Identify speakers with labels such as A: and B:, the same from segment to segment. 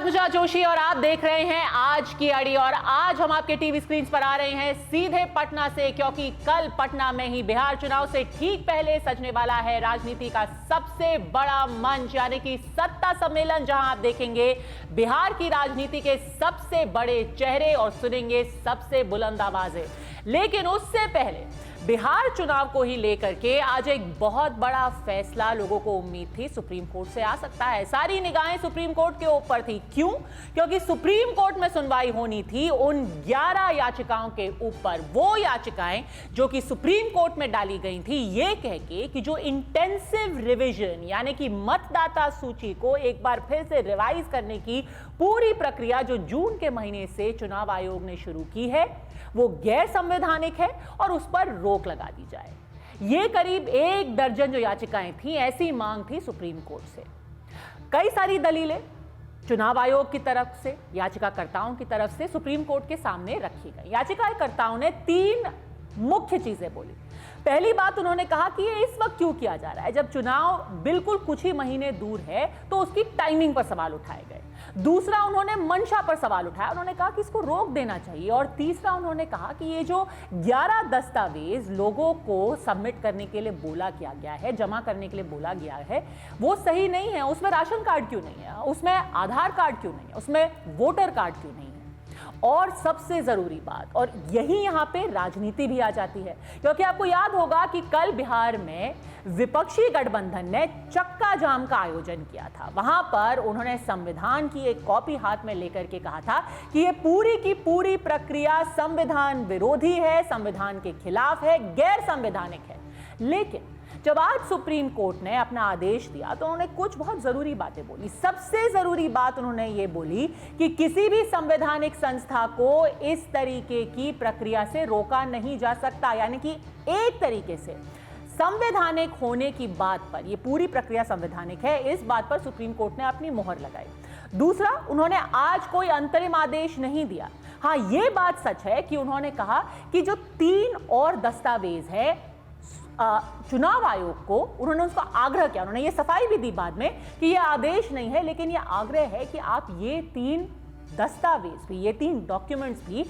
A: पद्मजा जोशी और आप देख रहे हैं आज की अड़ी। और आज हम आपके टीवी स्क्रीन पर आ रहे हैं सीधे पटना से, क्योंकि कल पटना में ही बिहार चुनाव से ठीक पहले सजने वाला है राजनीति का सबसे बड़ा मंच, यानी कि सत्ता सम्मेलन, जहां आप देखेंगे बिहार की राजनीति के सबसे बड़े चेहरे और सुनेंगे सबसे बुलंद आवाजें। लेकिन उससे पहले बिहार चुनाव को ही लेकर के आज एक बहुत बड़ा फैसला लोगों को उम्मीद थी सुप्रीम कोर्ट से आ सकता है। सारी निगाहें सुप्रीम कोर्ट के ऊपर थी। क्यों? क्योंकि सुप्रीम कोर्ट में सुनवाई होनी थी उन 11 याचिकाओं के ऊपर, वो याचिकाएं जो कि सुप्रीम कोर्ट में डाली गई थी ये कह के कि जो इंटेंसिव रिवीजन यानी कि मतदाता सूची को एक बार फिर से रिवाइज करने की पूरी प्रक्रिया जो जून के महीने से चुनाव आयोग ने शुरू की है वो गैर संवैधानिक है और उस पर रोक लगा दी जाए। ये करीब 1 दर्जन जो याचिकाएं थी, ऐसी मांग थी सुप्रीम कोर्ट से। कई सारी दलीलें चुनाव आयोग की तरफ से, याचिकाकर्ताओं की तरफ से सुप्रीम कोर्ट के सामने रखी गई। याचिकाकर्ताओं ने 3 मुख्य चीजें बोली। पहली बात, उन्होंने कहा कि ये इस वक्त क्यों किया जा रहा है जब चुनाव बिल्कुल कुछ ही महीने दूर है, तो उसकी टाइमिंग पर सवाल उठाए गए। दूसरा, उन्होंने मंशा पर सवाल उठाया, उन्होंने कहा कि इसको रोक देना चाहिए। और तीसरा, उन्होंने कहा कि ये जो 11 दस्तावेज लोगों को सबमिट करने के लिए बोला किया गया है, जमा करने के लिए बोला गया है, वो सही नहीं है। उसमें राशन कार्ड क्यों नहीं है, उसमें आधार कार्ड क्यों नहीं है, उसमें वोटर कार्ड क्यों नहीं है। और सबसे जरूरी बात, और यही यहां पे राजनीति भी आ जाती है, क्योंकि आपको याद होगा कि कल बिहार में विपक्षी गठबंधन ने चक्का जाम का आयोजन किया था। वहां पर उन्होंने संविधान की एक कॉपी हाथ में लेकर के कहा था कि ये पूरी की पूरी प्रक्रिया संविधान विरोधी है, संविधान के खिलाफ है, गैर संवैधानिक है। लेकिन जब आज सुप्रीम कोर्ट ने अपना आदेश दिया तो उन्होंने कुछ बहुत जरूरी बातें बोली। सबसे जरूरी बात उन्होंने ये बोली कि किसी भी संवैधानिक संस्था को इस तरीके की प्रक्रिया से रोका नहीं जा सकता, यानी कि एक तरीके से संवैधानिक होने की बात पर, यह पूरी प्रक्रिया संवैधानिक है, इस बात पर सुप्रीम कोर्ट ने अपनी मोहर लगाई। दूसरा, उन्होंने आज कोई अंतरिम आदेश नहीं दिया। हां, यह बात सच है कि उन्होंने कहा कि जो 3 और दस्तावेज है चुनाव आयोग को, उन्होंने उसका आग्रह किया, उन्होंने ये सफाई भी दी बाद में कि ये आदेश नहीं है, लेकिन ये आग्रह है कि आप ये 3 दस्तावेज भी, ये 3 डॉक्यूमेंट्स भी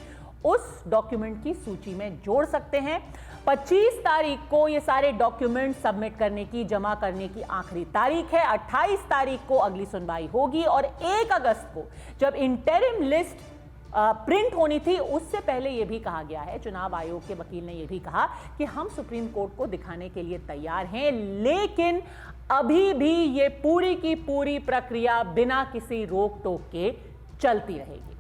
A: उस डॉक्यूमेंट की सूची में जोड़ सकते हैं। 25 तारीख को ये सारे डॉक्यूमेंट सबमिट करने की, जमा करने की आखिरी तारीख है। 28 तारीख को अगली सुनवाई होगी और 1 अगस्त को जब इंटरिम लिस्ट प्रिंट होनी थी, उससे पहले यह भी कहा गया है, चुनाव आयोग के वकील ने यह भी कहा कि हम सुप्रीम कोर्ट को दिखाने के लिए तैयार हैं, लेकिन अभी भी ये पूरी की पूरी प्रक्रिया बिना किसी रोक टोक के चलती रहेगी।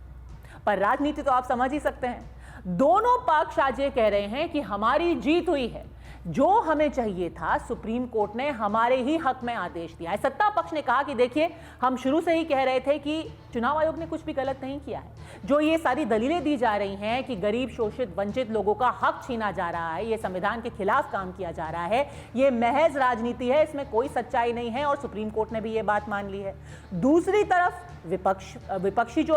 A: पर राजनीति तो आप समझ ही सकते हैं, दोनों पक्ष आज ये कह रहे हैं कि हमारी जीत हुई है, जो हमें चाहिए था सुप्रीम कोर्ट ने हमारे ही हक में आदेश दिया है। सत्ता पक्ष ने कहा कि देखिए, हम शुरू से ही कह रहे थे कि चुनाव आयोग ने कुछ भी गलत नहीं किया है। जो ये सारी दलीलें दी जा रही हैं कि गरीब, शोषित, वंचित लोगों का हक छीना जा रहा है, ये संविधान के खिलाफ काम किया जा रहा है, ये महज राजनीति है, इसमें कोई सच्चाई नहीं है, और सुप्रीम कोर्ट ने भी ये बात मान ली है। दूसरी तरफ विपक्षी जो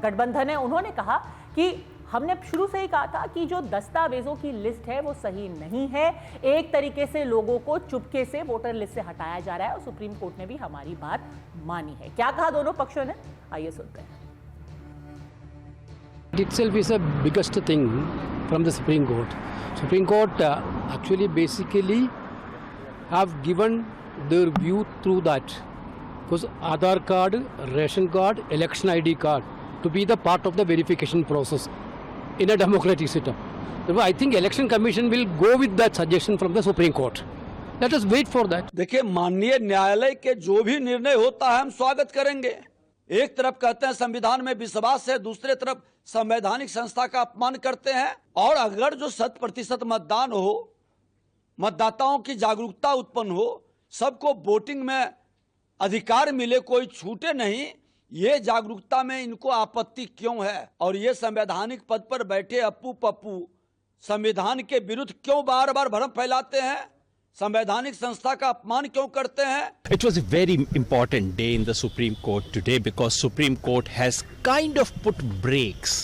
A: गठबंधन है, उन्होंने कहा कि हमने शुरू से ही कहा था कि जो दस्तावेजों की लिस्ट है वो सही नहीं है, एक तरीके से लोगों को चुपके से वोटर लिस्ट से हटाया जा रहा है, और सुप्रीम कोर्ट ने भी हमारी बात मानी है। क्या कहा दोनों पक्षों ने, आइए सुनते हैं।
B: It itself is a biggest thing from the Supreme Court. Supreme Court actually basically have given their view through that, because Aadhaar card, ration card, election ID card to be the part of the verification process in a democratic system. So I think Election Commission will go with that suggestion from the Supreme Court. Let us wait for that.
C: देखिए, माननीय न्यायालय के जो भी निर्णय होता है हम स्वागत करेंगे। एक तरफ कहते हैं संविधान में विश्वास है, दूसरे तरफ संवैधानिक संस्था का अपमान करते हैं। और अगर जो 100% मतदान हो, मतदाताओं की जागरूकता उत्पन्न हो, सबको वोटिंग में अधिकार मिले, कोई छूटे नहीं, ये जागरूकता में इनको आपत्ति क्यों है? और ये संवैधानिक पद पर बैठे अप्पू पप्पू संविधान के विरुद्ध क्यों बार बार भ्रम फैलाते हैं? संवैधानिक संस्था का अपमान क्यों करते हैं?
D: It was a very important day in the Supreme Court today, because Supreme Court has kind of put brakes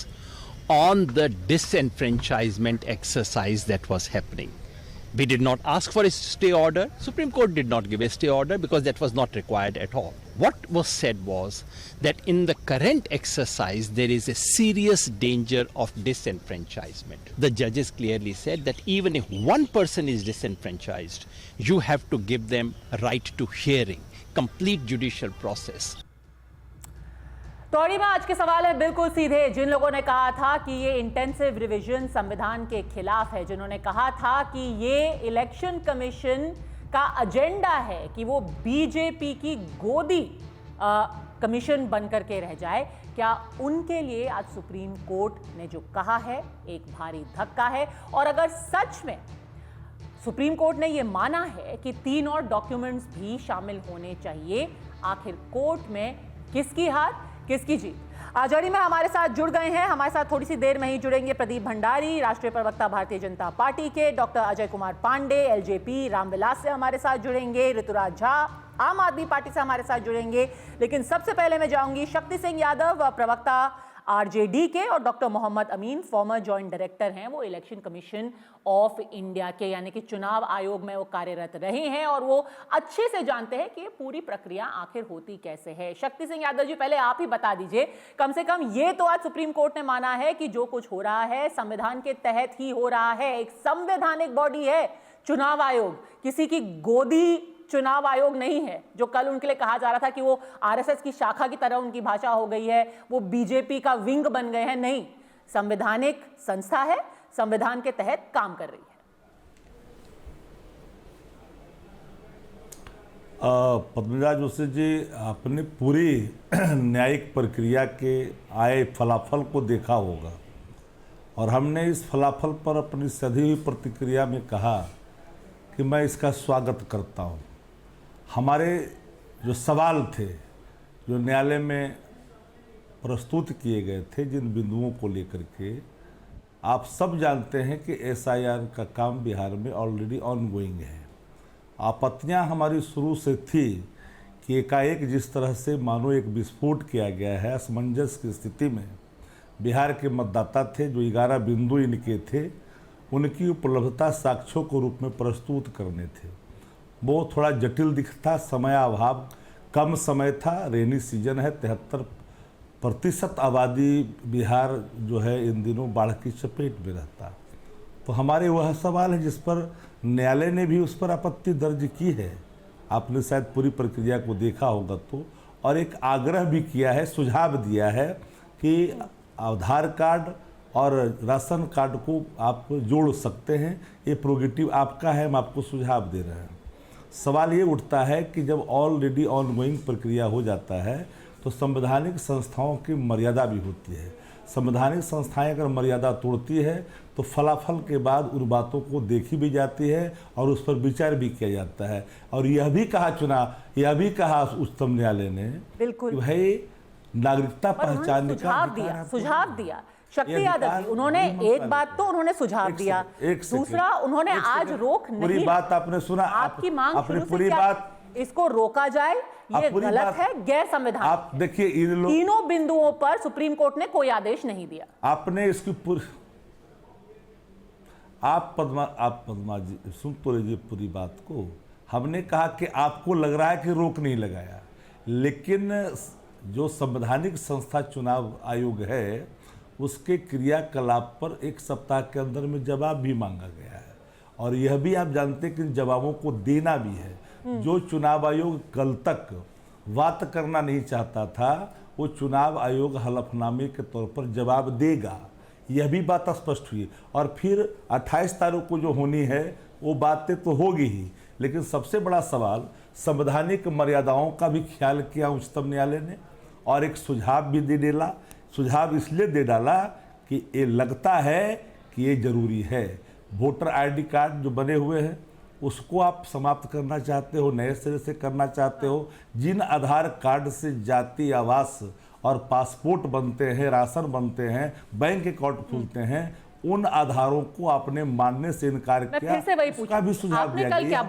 D: on the disenfranchisement exercise that was happening. We did not ask for a stay order. Supreme Court did not give a stay order because that was not required at all. What was said was that in the current exercise there is a serious danger of disenfranchisement. The judges clearly said that even if one person is disenfranchised, you have to give them a right to hearing, complete judicial process.
A: तो में आज के सवाल है बिल्कुल सीधे। जिन लोगों ने कहा था कि ये इंटेंसिव रिवीजन संविधान के खिलाफ है, जिन्होंने कहा था कि ये इलेक्शन कमीशन का एजेंडा है कि वो बीजेपी की गोदी कमीशन बनकर के रह जाए, क्या उनके लिए आज सुप्रीम कोर्ट ने जो कहा है एक भारी धक्का है? और अगर सच में सुप्रीम कोर्ट ने ये माना है कि 3 और डॉक्यूमेंट्स भी शामिल होने चाहिए, आखिर कोर्ट में किसकी हार किसकी जीत? आजादी में हमारे साथ जुड़ गए हैं, हमारे साथ थोड़ी सी देर में ही जुड़ेंगे प्रदीप भंडारी, राष्ट्रीय प्रवक्ता भारतीय जनता पार्टी के, डॉक्टर अजय कुमार पांडे एलजेपी रामविलास से हमारे साथ जुड़ेंगे, ऋतुराज झा आम आदमी पार्टी से हमारे साथ जुड़ेंगे। लेकिन सबसे पहले मैं जाऊंगी शक्ति सिंह यादव, प्रवक्ता आरजेडी के, और डॉक्टर मोहम्मद अमीन फॉर्मर जॉइंट डायरेक्टर हैं, वो इलेक्शन कमीशन ऑफ इंडिया के यानी कि चुनाव आयोग में वो कार्यरत रहे हैं और वो अच्छे से जानते हैं कि ये पूरी प्रक्रिया आखिर होती कैसे है। शक्ति सिंह यादव जी, पहले आप ही बता दीजिए, कम से कम ये तो आज सुप्रीम कोर्ट ने माना है कि जो कुछ हो रहा है संविधान के तहत ही हो रहा है, एक संवैधानिक बॉडी है चुनाव आयोग, किसी की गोदी चुनाव आयोग नहीं है, जो कल उनके लिए कहा जा रहा था कि वो आरएसएस की शाखा की तरह उनकी भाषा हो गई है, वो बीजेपी का विंग बन गए हैं। नहीं, संवैधानिक संस्था है, संविधान के तहत काम कर रही है।
E: पद्मजा जोशी जी, आपने पूरी न्यायिक प्रक्रिया के आए फलाफल को देखा होगा और हमने इस फलाफल पर अपनी सधी हुई प्रतिक्रिया में कहा कि मैं इसका स्वागत करता हूँ। हमारे जो सवाल थे, जो न्यायालय में प्रस्तुत किए गए थे, जिन बिंदुओं को लेकर के, आप सब जानते हैं कि एसआईआर का काम बिहार में ऑलरेडी ऑनगोइंग है। आपत्तियां हमारी शुरू से थी कि एकाएक जिस तरह से मानो एक विस्फोट किया गया है, असमंजस की स्थिति में बिहार के मतदाता थे, जो 11 बिंदु इनके थे, उनकी उपलब्धता साक्ष्यों के रूप में प्रस्तुत करने थे। वो थोड़ा जटिल दिखता, समय अभाव, कम समय था, रेनी सीजन है, 73% आबादी बिहार जो है इन दिनों बाढ़ की चपेट में रहता। तो हमारे वह सवाल है जिस पर न्यायालय ने भी उस पर आपत्ति दर्ज की है, आपने शायद पूरी प्रक्रिया को देखा होगा तो, और एक आग्रह भी किया है, सुझाव दिया है कि आधार कार्ड और राशन कार्ड को आप जोड़ सकते हैं, ये प्रोगेटिव आपका है, हम आपको सुझाव दे रहे हैं। सवाल ये उठता है कि जब ऑलरेडी ऑनगोइंग प्रक्रिया हो जाता है तो संवैधानिक संस्थाओं की मर्यादा भी होती है। संवैधानिक संस्थाएं अगर मर्यादा तोड़ती है तो फलाफल के बाद उन बातों को देखी भी जाती है और उस पर विचार भी किया जाता है। और यह भी कहा उच्चतम न्यायालय ने कि भाई नागरिकता पहचानने का
A: सुझाव दिया। शक्ति यादव जी, उन्होंने एक बात तो उन्होंने सुझाव दिया, दूसरा उन्होंने आज रोक नहीं,
E: पूरी बात आपने सुना,
A: आपकी मांग
E: अपनी पूरी बात,
A: इसको रोका जाए, ये गलत है, गैर संवैधानिक।
E: आप देखिए,
A: तीनों बिंदुओं पर सुप्रीम कोर्ट ने कोई आदेश नहीं दिया।
E: आपने इसकी पूरी, आप पद्मा जी सुन तो लीजिए पूरी बात को। हमने कहा कि आपको लग रहा है कि रोक नहीं लगाया, लेकिन जो संवैधानिक संस्था चुनाव आयोग है उसके क्रियाकलाप पर 1 सप्ताह के अंदर में जवाब भी मांगा गया है। और यह भी आप जानते हैं कि इन जवाबों को देना भी है। जो चुनाव आयोग कल तक बात करना नहीं चाहता था, वो चुनाव आयोग हलफनामे के तौर पर जवाब देगा, यह भी बात स्पष्ट हुई। और फिर 28 तारीख को जो होनी है वो बातें तो होगी ही, लेकिन सबसे बड़ा सवाल संवैधानिक मर्यादाओं का भी ख्याल किया उच्चतम न्यायालय ने और एक सुझाव भी दे डाला। सुझाव इसलिए दे डाला कि ये लगता है कि ये जरूरी है। वोटर आईडी कार्ड जो बने हुए हैं उसको आप समाप्त करना चाहते हो, नए सिरे से करना चाहते हो। जिन आधार कार्ड से जाति, आवास और पासपोर्ट बनते हैं, राशन बनते हैं, बैंक अकाउंट खुलते हैं, उन आधारों को आपने मानने से इनकार किया, उसका भी सुझाव दिया गया।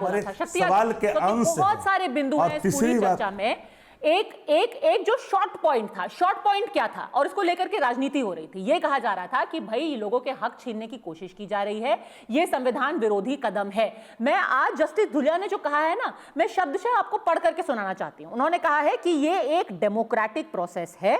A: सवाल के अंश बहुत सारे बिंदु हैं इस पूरी चर्चा में एक जो शॉर्ट पॉइंट था, शॉर्ट पॉइंट क्या था और इसको लेकर के राजनीति हो रही थी। ये कहा जा रहा था कि भाई लोगों के हक छीनने की कोशिश की जा रही है, ये संविधान विरोधी कदम है। मैं आज जस्टिस धुलिया ने जो कहा है ना, मैं शब्दशः आपको पढ़ करके सुनाना चाहती हूं। उन्होंने कहा है कि ये एक डेमोक्रेटिक प्रोसेस है,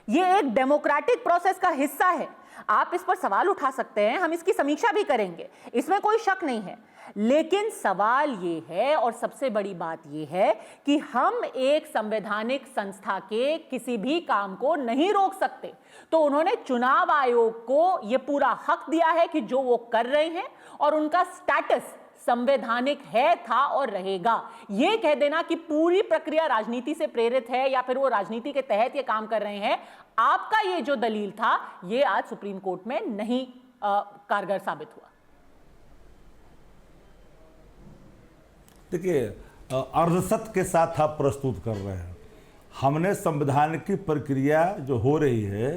A: ये एक डेमोक्रेटिक प्रोसेस का हिस्सा है। आप इस पर सवाल उठा सकते हैं, हम इसकी समीक्षा भी करेंगे, इसमें कोई शक नहीं है। लेकिन सवाल ये है और सबसे बड़ी बात ये है कि हम एक संवैधानिक संस्था के किसी भी काम को नहीं रोक सकते। तो उन्होंने चुनाव आयोग को यह पूरा हक दिया है कि जो वो कर रहे हैं और उनका स्टेटस संवैधानिक है, था और रहेगा। यह कह देना कि पूरी प्रक्रिया राजनीति से प्रेरित है या फिर वो राजनीति के तहत ये काम कर रहे हैं, आपका ये जो दलील था ये आज सुप्रीम कोर्ट में नहीं कारगर साबित हुआ।
E: देखिए, अर्धसत्य के साथ आप प्रस्तुत कर रहे हैं। हमने संवैधान की प्रक्रिया जो हो रही है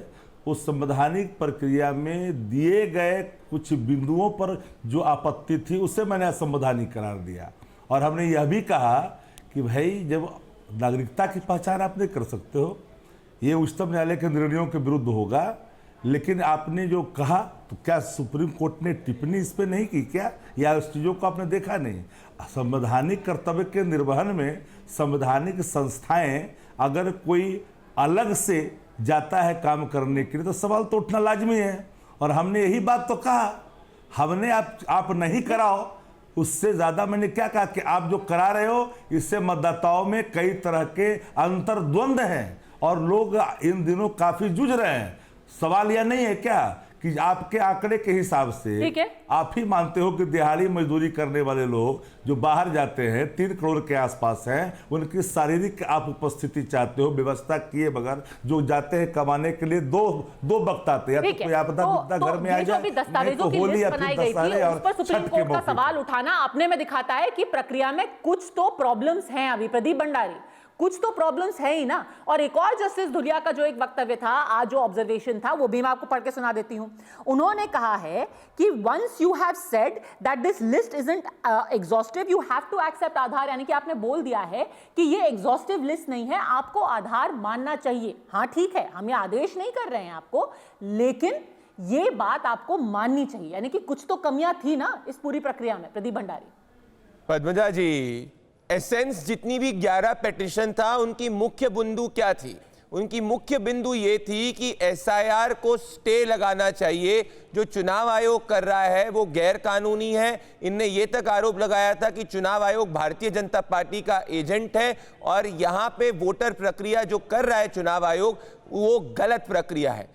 E: उस संवैधानिक प्रक्रिया में दिए गए कुछ बिंदुओं पर जो आपत्ति थी उसे मैंने असंवैधानिक करार दिया। और हमने यह भी कहा कि भाई जब नागरिकता की पहचान आप नहीं कर सकते हो, ये उच्चतम न्यायालय के निर्णयों के विरुद्ध होगा। लेकिन आपने जो कहा तो क्या सुप्रीम कोर्ट ने टिप्पणी इस पर नहीं की क्या, या उस चीज़ों को आपने देखा नहीं? संवैधानिक कर्तव्य के निर्वहन में संवैधानिक संस्थाएं अगर कोई अलग से जाता है काम करने के लिए तो सवाल तो उठना लाजमी है। और हमने यही बात तो कहा, हमने आप नहीं कराओ, उससे ज़्यादा मैंने क्या कहा कि आप जो करा रहे हो इससे मतदाताओं में कई तरह के अंतर्द्वंद हैं और लोग इन दिनों काफ़ी जूझ रहे हैं। सवाल यह नहीं है क्या कि आपके आंकड़े के हिसाब से आप ही मानते हो कि दिहाड़ी मजदूरी करने वाले लोग जो बाहर जाते हैं 3 करोड़ के आसपास हैं, उनकी शारीरिक आप उपस्थिति चाहते हो व्यवस्था किए बगैर, जो जाते हैं कमाने के लिए दो वक्त आते हैं, तो कोई आपदा घर में आ जाए,
A: दस्तावेजों की लिस्ट बनाई गई थी उस पर सुप्रीम कोर्ट का सवाल उठाना अपने में दिखाता है कि प्रक्रिया में कुछ तो प्रॉब्लम्स हैं। अभी प्रदीप भंडारी, कुछ तो प्रॉब्लम्स है ही ना। और एक और जस्टिस धुलिया का जो एक वक्तव्य था आज, जो ऑब्जर्वेशन था, वो भी मैं आपको पढ़ के सुना देती हूं। उन्होंने कहा है कि once you have said that this list isn't exhaustive you have to accept Aadhaar, यानी कि आपने बोल दिया है कि ये एग्जॉस्टिव लिस्ट नहीं है, आपको आधार मानना चाहिए। हाँ ठीक है, हम ये आदेश नहीं कर रहे हैं आपको, लेकिन ये बात आपको माननी चाहिए, यानी कि कुछ तो कमियां थी ना इस पूरी प्रक्रिया में। प्रदीप भंडारी।
F: पद्मजा जी, एसेंस जितनी भी 11 पिटीशन था उनकी मुख्य बिंदु क्या थी? उनकी मुख्य बिंदु ये थी कि एसआईआर को स्टे लगाना चाहिए। जो चुनाव आयोग कर रहा है वो गैर कानूनी है। इनने ये तक आरोप लगाया था कि चुनाव आयोग भारतीय जनता पार्टी का एजेंट है और यहाँ पे वोटर प्रक्रिया जो कर रहा है चुनाव आयोग वो गलत प्रक्रिया है।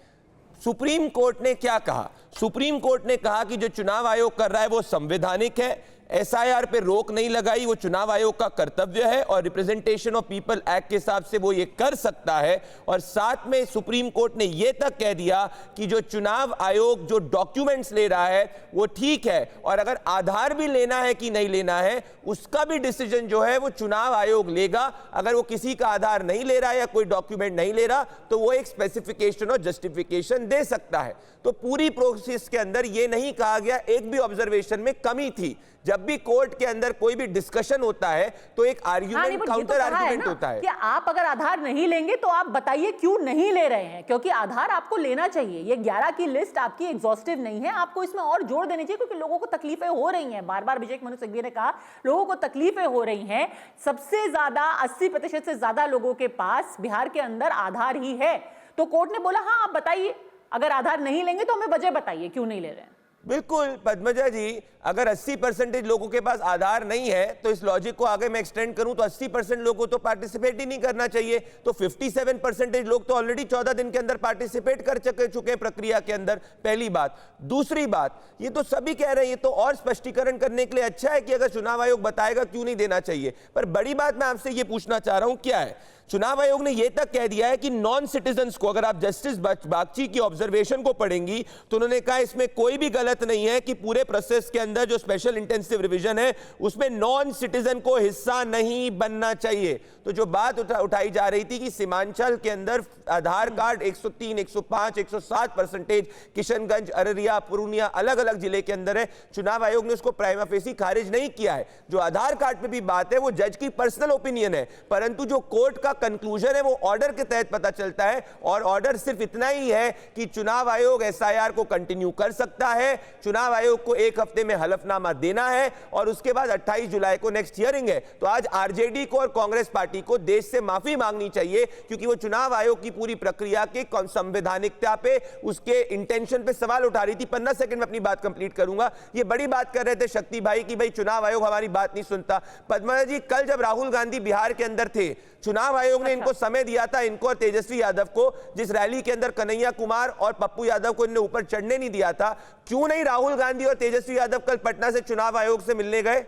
F: सुप्रीम कोर्ट ने क्या कहा? सुप्रीम कोर्ट ने कहा कि जो चुनाव आयोग कर रहा है वो संवैधानिक है, एसआईआर पे रोक नहीं लगाई, वो चुनाव आयोग का कर्तव्य है और रिप्रेजेंटेशन ऑफ पीपल एक्ट के हिसाब से वो ये कर सकता है। और साथ में सुप्रीम कोर्ट ने ये तक कह दिया कि जो चुनाव आयोग जो डॉक्यूमेंट्स ले रहा है वो ठीक है, और अगर आधार भी लेना है कि नहीं लेना है उसका भी डिसीजन जो है वो चुनाव आयोग लेगा। अगर वो किसी का आधार नहीं ले रहा है या कोई डॉक्यूमेंट नहीं ले रहा तो वो एक स्पेसिफिकेशन और जस्टिफिकेशन दे सकता है। तो पूरी प्रोसेस के अंदर ये नहीं कहा गया, एक भी ऑब्जर्वेशन में कमी थी। जब भी कोर्ट के अंदर कोई भी डिस्कशन होता है तो एक आर्गुमेंट काउंटर आर्गुमेंट होता है
A: कि आप अगर आधार नहीं लेंगे तो आप बताइए क्यों नहीं ले रहे हैं, क्योंकि आधार आपको लेना चाहिए। ये 11 की लिस्ट आपकी एग्जॉस्टिव नहीं है, आपको इसमें और जोड़ देनी चाहिए क्योंकि लोगों को तकलीफें हो रही हैं। बार बार विजय मनु सिंघवी ने कहा लोगों को तकलीफें हो रही हैं। सबसे ज्यादा 80% से ज्यादा लोगों के पास बिहार के अंदर आधार ही है। तो कोर्ट ने बोला हाँ आप बताइए, अगर आधार नहीं लेंगे तो हमें वजह बताइए क्यों नहीं ले रहे हैं।
F: बिल्कुल पद्मजा जी, अगर 80% लोगों के पास आधार नहीं है तो इस लॉजिक को आगे मैं एक्सटेंड करूं तो 80% लोगों को तो पार्टिसिपेट ही नहीं करना चाहिए। तो 57% लोग तो ऑलरेडी 14 दिन के अंदर पार्टिसिपेट कर चुके हैं प्रक्रिया के अंदर। पहली बात। दूसरी बात, ये तो सभी कह रहे हैं, ये तो और स्पष्टीकरण करने के लिए अच्छा है कि अगर चुनाव आयोग बताएगा क्यों नहीं देना चाहिए। पर बड़ी बात मैं आपसे ये पूछना चाह रहा हूं, क्या है? चुनाव आयोग ने यह तक कह दिया है कि नॉन सिटीजन्स को, अगर आप जस्टिस बागची की ऑब्जर्वेशन को पढ़ेंगी तो उन्होंने कहा इसमें कोई भी गलत नहीं है कि पूरे प्रोसेस के अंदर जो स्पेशल इंटेंसिव रिवीजन है उसमें नॉन सिटीजन को हिस्सा नहीं बनना चाहिए। तो जो बात उठाई जा रही थी कि सीमांचल के अंदर आधार कार्ड 103, 105, 107%, किशनगंज, अररिया, पूर्णिया अलग अलग जिले के अंदर है, चुनाव आयोग ने उसको प्राइमा फेसी खारिज नहीं किया है। जो आधार कार्ड पे भी बात है वो जज की पर्सनल ओपिनियन है, परंतु जो कोर्ट का कंक्लूजन है वो ऑर्डर के तहत पता चलता है, और ऑर्डर सिर्फ इतना ही है कि चुनाव आयोग एसआईआर को कंटिन्यू कर सकता है, चुनाव आयोग को एक हफ्ते में हलफनामा देना है और उसके बाद 28 जुलाई को नेक्स्ट हियरिंग है। तो आज आरजेडी को और कांग्रेस पार्टी को देश से माफी मांगनी चाहिए, क्योंकि वो चुनाव आयोग की पूरी प्रक्रिया के संवैधानिकता पे, उसके इंटेंशन पे सवाल उठा रही थी। 15 सेकंड में अपनी बात कंप्लीट करूंगा। ये बड़ी बात कर रहे थे शक्ति भाई कि भाई चुनाव आयोग हमारी बात नहीं सुनता। पद्मा जी, कल जब राहुल गांधी बिहार के अंदर थे, चुनाव आयोग ने इनको समय दिया था, इनको और तेजस्वी यादव को, जिस रैली के अंदर कन्हैया कुमार और पप्पू यादव को इन्हें ऊपर चढ़ने नहीं दिया था। क्यों नहीं राहुल गांधी और तेजस्वी यादव कल पटना से चुनाव आयोग से मिलने गए?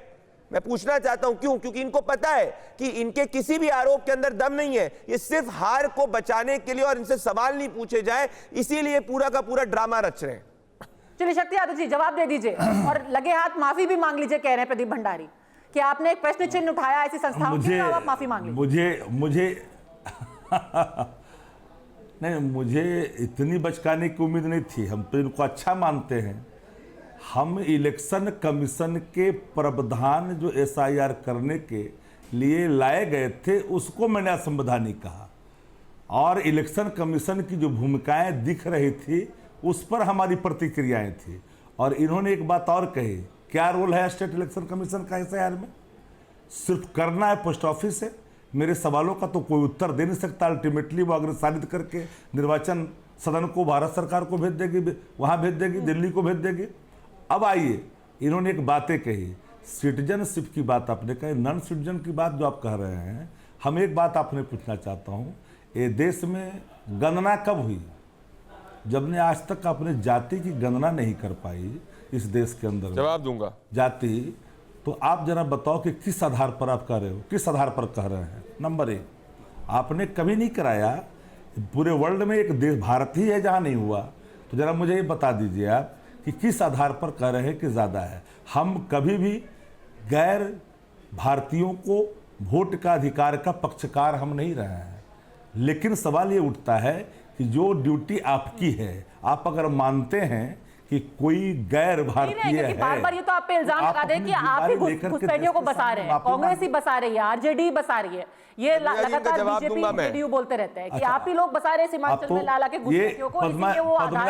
F: मैं पूछना चाहता हूं क्यों? क्योंकि इनको पता है कि इनके किसी भी आरोप के अंदर दम नहीं है, ये सिर्फ हार को बचाने के लिए और इनसे सवाल नहीं पूछे जाए, इसीलिए पूरा का पूरा ड्रामा रच रहे हैं।
A: चलिए शक्ति यादव जी जवाब दे दीजिए और लगे हाथ माफी भी मांग लीजिए, कह रहे हैं प्रदीप भंडारी कि आपने एक प्रश्न चिन्ह उठाया ऐसी संस्थाओं की, तो आप माफी मांग लीजिए।
E: मुझे नहीं, मुझे इतनी बचकाने की उम्मीद नहीं थी। हम तो इनको अच्छा मानते हैं। हम इलेक्शन कमीशन के प्रावधान जो एसआईआर करने के लिए लाए गए थे उसको मैंने असंवैधानिक कहा, और इलेक्शन कमीशन की जो भूमिकाएं दिख रही थी उस पर हमारी प्रतिक्रियाएं थी। और इन्होंने एक बात और कही, क्या रोल है स्टेट इलेक्शन कमीशन का एसआईआर में? सिर्फ करना है पोस्ट ऑफिस से। मेरे सवालों का तो कोई उत्तर दे नहीं सकता। अल्टीमेटली वो अग्रसारित करके निर्वाचन सदन को भारत सरकार को भेज देगी, वहाँ भेज देगी, दिल्ली को भेज देगी। अब आइए, इन्होंने एक बातें कही, सिटीजनशिप की बात आपने कही, नॉन सिटीजन की बात जो आप कह रहे हैं। हम एक बात आपने पूछना चाहता हूँ, ये देश में गणना कब हुई? जब ने आज तक अपने जाति की गणना नहीं कर पाई इस देश के अंदर।
F: जवाब दूंगा।
E: जाति, तो आप जरा बताओ कि किस आधार पर आप कह रहे हो, किस आधार पर कह रहे हैं? नंबर 1, आपने कभी नहीं कराया। पूरे वर्ल्ड में एक देश भारत ही है जहां नहीं हुआ। तो जरा मुझे ये बता दीजिए आप कि किस आधार पर कह रहे हैं कि ज़्यादा है। हम कभी भी गैर भारतीयों को वोट का अधिकार का पक्षकार हम नहीं रहे हैं, लेकिन सवाल ये उठता है कि जो ड्यूटी आपकी है, आप अगर मानते हैं कि कोई गैर भारतीय है,
A: बार-बार ये तो आप पे इल्जाम लगा दे कि आप ही घुसपैठियों को बसा रहे हैं, कांग्रेस ही बसा रही है, आरजेडी बसा रही है, ये लगातार बीजेपी जेडीयू बोलते रहते हैं कि आप ही लोग बसा रहे हैं सीमांचल में ला के घुसपैठियों को।
E: पद्मा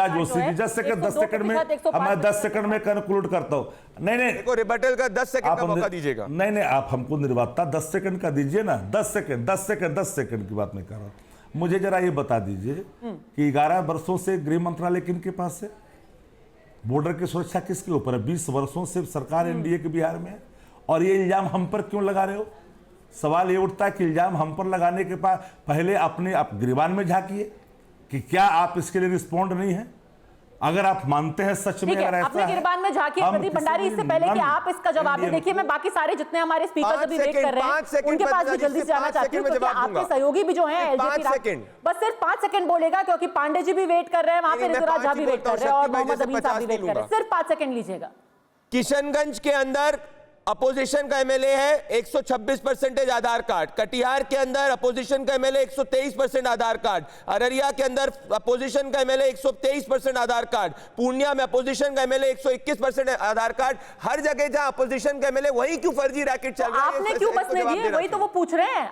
E: जोशी जी 10 सेकंड में मैं 10 सेकंड में कंक्लूड करता हूँ। नहीं,
F: देखो रिबटल का 10 सेकंड का मौका दीजिएगा।
E: नहीं, आप हमको निर्वाता 10 सेकंड का दीजिए ना। 10 सेकंड की बात नहीं कर रहा। मुझे जरा ये बता दीजिए कि 11 वर्षों से गृह मंत्रालय किनके पास है? बॉर्डर की सुरक्षा किसके ऊपर है? 20 वर्षों से सरकार एनडीए के बिहार में है, और ये इल्जाम हम पर क्यों लगा रहे हो? सवाल ये उठता है कि इल्जाम हम पर लगाने के बाद पहले अपने आप गिरबान में झांकिए कि क्या आप इसके लिए रिस्पॉन्ड नहीं है। अगर आप मानते हैं सच में, अगर
A: अपने गिरबान में झांकिए प्रदीप भंडारी, इससे पहले कि आप इसका जवाब दें। देखिए मैं बाकी सारे जितने हमारे स्पीकर अभी वेट कर रहे हैं उनके पास भी जल्दी से जाना चाहती हूँ, क्योंकि आपके सहयोगी भी जो हैं एलजेपी, बस सिर्फ 5 सेकंड बोलेगा, क्योंकि पांडे जी भी वेट कर रहे हैं, वहां पे ऋतुराज झा भी वेट कर रहे हैं और मोहम्मद अमीन साहब भी वेट कर रहे हैं। सिर्फ 5 सेकंड लीजिएगा।
F: किशनगंज के अंदर अपोजिशन का एमएलए है 126% आधार कार्ड, कटिहार के अंदर अपोजिशन का एमएलए 123% आधार कार्ड, अररिया के अंदर अपोजिशन का एमएलए 123% आधार कार्ड, पूर्णिया में अपोजिशन का एमएलए 121% आधार कार्ड। हर जगह जहां अपोजिशन का एमएलए, वहीं क्यों फर्जी रैकेट चल रहा है?
A: आपने क्यों बसने दिए? वही तो वो पूछ रहे हैं।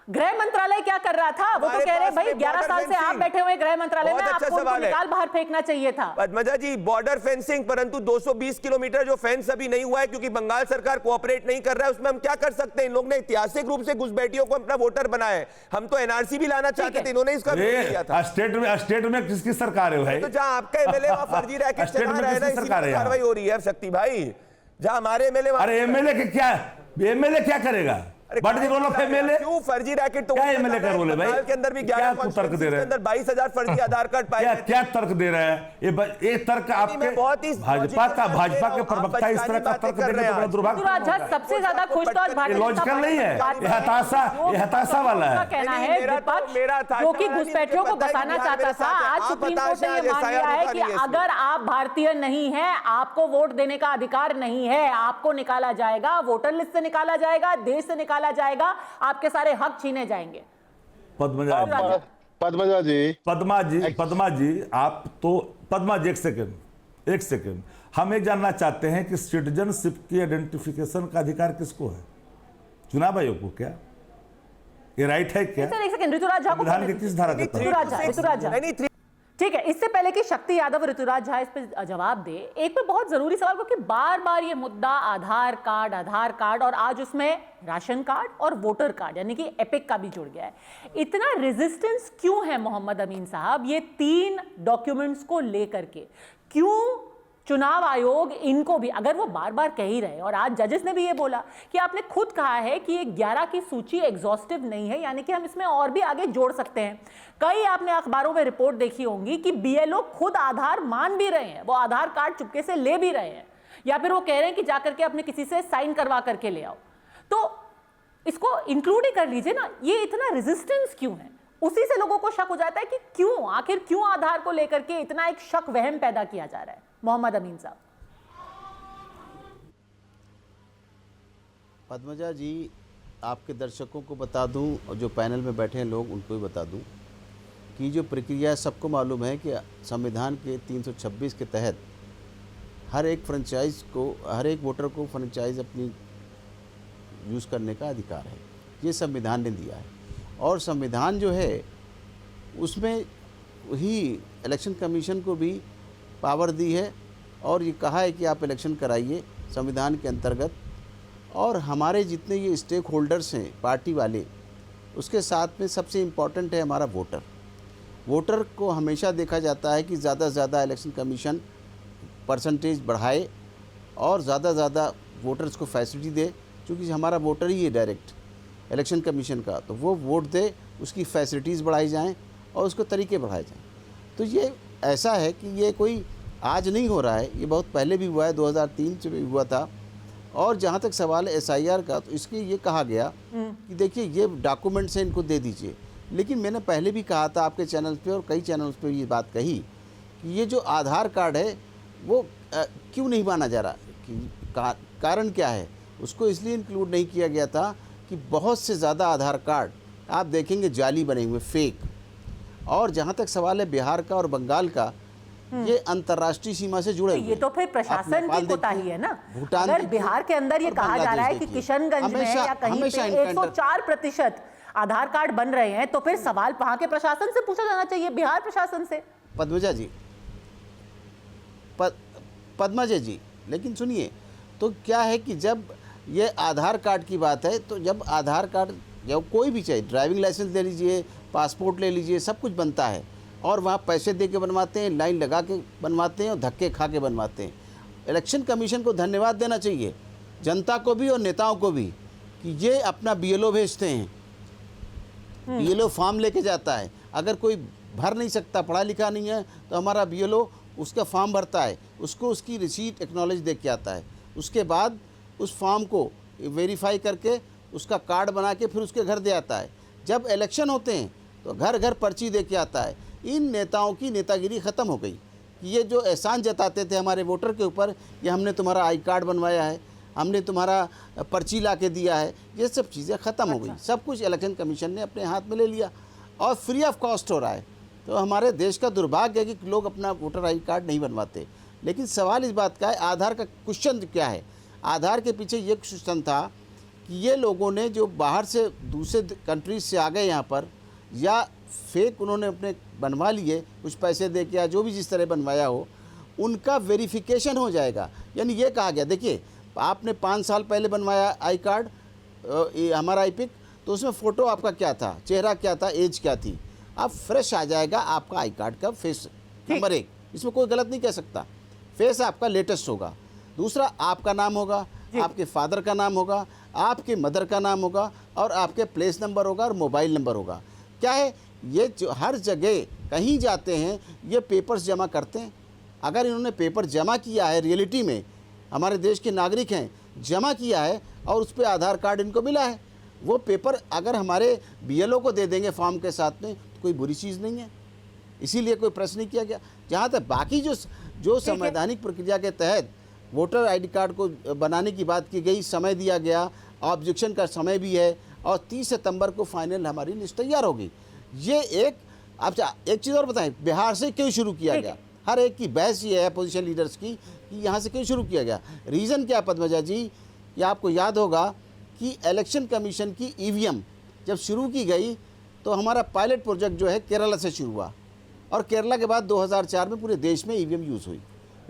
A: गृह मंत्रालय क्या कर रहा था? वो तो कह रहे हैं भाई 11 साल से आप बैठे हुए गृह मंत्रालय में, आपको उनको निकाल बाहर फेंकना चाहिए था।
F: पद्मजा जी, बॉर्डर फेंसिंग, परंतु 220 किलोमीटर जो फेंस अभी नहीं हुआ है क्योंकि बंगाल सरकार कोऑपरेट नहीं कर रहा है, उसमें हम क्या कर सकते हैं? इन लोग ने ऐतिहासिक रूप से घुसपैठियों को अपना वोटर बनाया है। हम तो एनआरसी भी लाना चाहते थे, इन्होंने इसका विरोध किया था।
E: स्टेट में किसकी सरकार है भाई?
F: तो जहां आपका एमएलए वहां फर्जी रैकेट चला रहा है ना, इसी पर कार्रवाई हो रही है शक्ति भाई। जहां हमारे एमएलए,
E: अरे एमएलए क्या करेगा? But the role of MLA,
F: क्यों फर्जी रैकेट? तो
E: क्या एमएलए का रोल है भाई?
F: के अंदर भी 11
E: तर्क दे रहे हैं,
F: अंदर 22,000 फर्जी आधार कार्ड पाए।
E: क्या तर्क दे रहे हैं? ये तर्क आपके भाजपा के प्रवक्ता इस तरह का तर्क देने का बड़ा दुर्भाग्य।
A: सबसे ज्यादा खुश तो आज भारतीय
E: लॉजिकल नहीं है, ये हताशा वाला है।
A: कहना है विपक्ष जो कि घुसपैठियों को बसाना चाहता था, आज सुप्रीम कोर्ट ने ये मान लिया है कि अगर आप भारतीय नहीं हैं, आपको वोट देने का अधिकार नहीं है, आपको निकाला जाएगा, वोटर लिस्ट से निकाला जाएगा, देश से निकाला जाएगा, आपके सारे हक छीने जाएंगे।
E: पद्मा जी एक सेकंड, हम ये जानना चाहते हैं कि सिटीजनशिप की आइडेंटिफिकेशन का अधिकार किसको है? चुनाव आयोग को क्या? ये राइट है क्या?
A: सर एक सेकंड, ऋतुराज झा को
E: संविधान की किस धारा के तहत?
A: ऋतुराज झा
F: नहीं,
A: ठीक है, इससे पहले कि शक्ति यादव और ऋतुराज झा इस पे जवाब दे, एक पे बहुत जरूरी सवाल, क्योंकि बार बार ये मुद्दा आधार कार्ड और आज उसमें राशन कार्ड और वोटर कार्ड यानी कि एपिक का भी जुड़ गया है। इतना रेजिस्टेंस क्यों है मोहम्मद अमीन साहब ये 3 डॉक्यूमेंट्स को लेकर के? क्यों चुनाव आयोग इनको भी, अगर वो बार बार कह ही रहे, और आज जजेस ने भी ये बोला कि आपने खुद कहा है कि ये 11 की सूची एग्जॉस्टिव नहीं है, यानी कि हम इसमें और भी आगे जोड़ सकते हैं। कई आपने अखबारों में रिपोर्ट देखी होंगी कि बीएलओ खुद आधार मान भी रहे हैं, वो आधार कार्ड चुपके से ले भी रहे हैं, या फिर वो कह रहे हैं कि जाकर के अपने किसी से साइन करवा करके ले आओ। तो इसको इंक्लूड ही कर लीजिए ना। ये इतना रेजिस्टेंस क्यों है? उसी से लोगों को शक हो जाता है कि क्यों, आखिर क्यों आधार को लेकर के इतना एक शक वहम पैदा किया जा रहा है। मोहम्मद अमीन साहब।
G: पद्मजा जी, आपके दर्शकों को बता दूं और जो पैनल में बैठे हैं लोग उनको भी बता दूं कि जो प्रक्रिया सबको मालूम है कि संविधान के 326 के तहत हर एक फ्रेंचाइज को, हर एक वोटर को फ्रेंचाइज अपनी यूज़ करने का अधिकार है। ये संविधान ने दिया है और संविधान जो है उसमें ही इलेक्शन कमीशन को भी पावर दी है और ये कहा है कि आप इलेक्शन कराइए संविधान के अंतर्गत। और हमारे जितने ये स्टेक होल्डर्स हैं पार्टी वाले, उसके साथ में सबसे इम्पॉर्टेंट है हमारा वोटर। वोटर को हमेशा देखा जाता है कि ज़्यादा से ज़्यादा इलेक्शन कमीशन परसेंटेज बढ़ाए और ज़्यादा से ज़्यादा वोटर्स को फैसिलिटी दे, क्योंकि हमारा वोटर ही है डायरेक्ट इलेक्शन कमीशन का, तो वो वोट दे, उसकी फैसिलिटीज़ बढ़ाई जाएँ और उसको तरीके बढ़ाए जाएँ। तो ये ऐसा है कि ये कोई आज नहीं हो रहा है, ये बहुत पहले भी हुआ है, 2003 से भी हुआ था। और जहाँ तक सवाल है एसआईआर का, तो इसके ये कहा गया कि देखिए ये डॉक्यूमेंट्स हैं, इनको दे दीजिए। लेकिन मैंने पहले भी कहा था आपके चैनल पे और कई चैनल्स पे ये बात कही कि ये जो आधार कार्ड है वो क्यों नहीं माना जा रहा, कि कारण क्या है? उसको इसलिए इंक्लूड नहीं किया गया था कि बहुत से ज़्यादा आधार कार्ड आप देखेंगे जाली बने हुए, फेक। और जहाँ तक सवाल है बिहार का और बंगाल का, ये अंतर्राष्ट्रीय सीमा से जुड़े हुए।
A: ये तो फिर प्रशासन की कोताही है ना।
G: भूटान,
A: अगर बिहार के अंदर ये कहा जा रहा है कि किशनगंज में या कहीं पे 104% आधार कार्ड बन रहे हैं, तो फिर सवाल वहां के प्रशासन से पूछा जाना चाहिए, बिहार प्रशासन से।
G: पद्मजा जी, पद्मजा जी, लेकिन सुनिए, तो क्या है कि जब ये आधार कार्ड की बात है, तो जब आधार कार्ड जब कोई भी चाहिए, ड्राइविंग लाइसेंस ले लीजिए, पासपोर्ट ले लीजिए, सब कुछ बनता है और वहाँ पैसे दे के बनवाते हैं, लाइन लगा के बनवाते हैं और धक्के खा के बनवाते हैं। इलेक्शन कमीशन को धन्यवाद देना चाहिए, जनता को भी और नेताओं को भी, कि ये अपना बीएलओ भेजते हैं, बीएलओ फॉर्म लेके जाता है। अगर कोई भर नहीं सकता, पढ़ा लिखा नहीं है, तो हमारा बीएलओ उसका फॉर्म भरता है, उसको उसकी रिसीट एक्नॉलेज दे के आता है। उसके बाद उस फॉर्म को वेरीफाई करके उसका कार्ड बना के फिर उसके घर दे आता है। जब इलेक्शन होते हैं तो घर घर पर्ची दे के आता है। इन नेताओं की नेतागिरी ख़त्म हो गई कि ये जो एहसान जताते थे हमारे वोटर के ऊपर, ये हमने तुम्हारा आई कार्ड बनवाया है, हमने तुम्हारा पर्ची ला के दिया है, ये सब चीज़ें ख़त्म हो गई। सब कुछ इलेक्शन कमीशन ने अपने हाथ में ले लिया और फ्री ऑफ कॉस्ट हो रहा है। तो हमारे देश का दुर्भाग्य है कि लोग अपना वोटर आई कार्ड नहीं बनवाते। लेकिन सवाल इस बात का है, आधार का क्वेश्चन क्या है? आधार के पीछे ये क्वेश्चन था कि ये लोगों ने जो बाहर से दूसरे कंट्रीज से आ गए यहाँ पर, या फेक उन्होंने अपने बनवा लिए कुछ पैसे दे के, या जो भी जिस तरह बनवाया हो, उनका वेरिफिकेशन हो जाएगा। यानी ये कहा गया, देखिए आपने 5 साल पहले बनवाया आई कार्ड, हमारा आई पिक, तो उसमें फ़ोटो आपका क्या था, चेहरा क्या था, एज क्या थी, अब फ्रेश आ जाएगा आपका आई कार्ड का फेस। नंबर 1, इसमें कोई गलत नहीं कह सकता, फेस आपका लेटेस्ट होगा। दूसरा, आपका नाम होगा, आपके फादर का नाम होगा, आपके मदर का नाम होगा और आपके प्लेस नंबर होगा और मोबाइल नंबर होगा। क्या है, ये जो हर जगह कहीं जाते हैं ये पेपर्स जमा करते हैं। अगर इन्होंने पेपर जमा किया है, रियलिटी में हमारे देश के नागरिक हैं, जमा किया है और उस पर आधार कार्ड इनको मिला है, वो पेपर अगर हमारे बीएलओ को दे देंगे फॉर्म के साथ में, तो कोई बुरी चीज़ नहीं है, इसीलिए कोई प्रश्न नहीं किया गया। जहाँ तक बाकी जो संवैधानिक प्रक्रिया के तहत वोटर आईडी कार्ड को बनाने की बात की गई, समय दिया गया, ऑब्जेक्शन का समय भी है और 30 सितंबर को फाइनल हमारी लिस्ट तैयार होगी। ये एक चीज़ और बताएं, बिहार से क्यों शुरू किया गया? हर एक की बहस ये है अपोजिशन लीडर्स की कि यहाँ से क्यों शुरू किया गया। रीज़न क्या पद्मजा जी, ये आपको याद होगा कि इलेक्शन कमीशन की ईवीएम जब शुरू की गई तो हमारा पायलट प्रोजेक्ट जो है केरला से शुरू हुआ और केरला के बाद 2004 में पूरे देश में ईवीएम यूज़ हुई।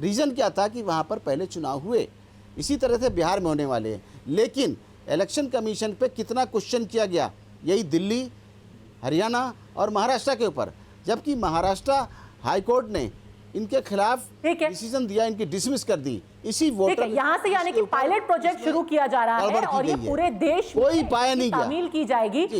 G: रीज़न क्या था कि वहाँ पर पहले चुनाव हुए, इसी तरह से बिहार में होने वाले हैं। लेकिन इलेक्शन कमीशन पे कितना क्वेश्चन किया गया, यही दिल्ली, हरियाणा और महाराष्ट्र के ऊपर, जबकि महाराष्ट्र हाई कोर्ट ने इनके खिलाफ
A: ठीक है।
G: डिसीजन दिया, इनकी डिसमिस कर दी। इसी
A: ठीक
G: वोटर
A: है, यहाँ से यानी कि पायलट प्रोजेक्ट शुरू किया जा रहा है और ये पूरे देश में
G: कोई पाया नहीं गया।
A: तामील की जाएगी।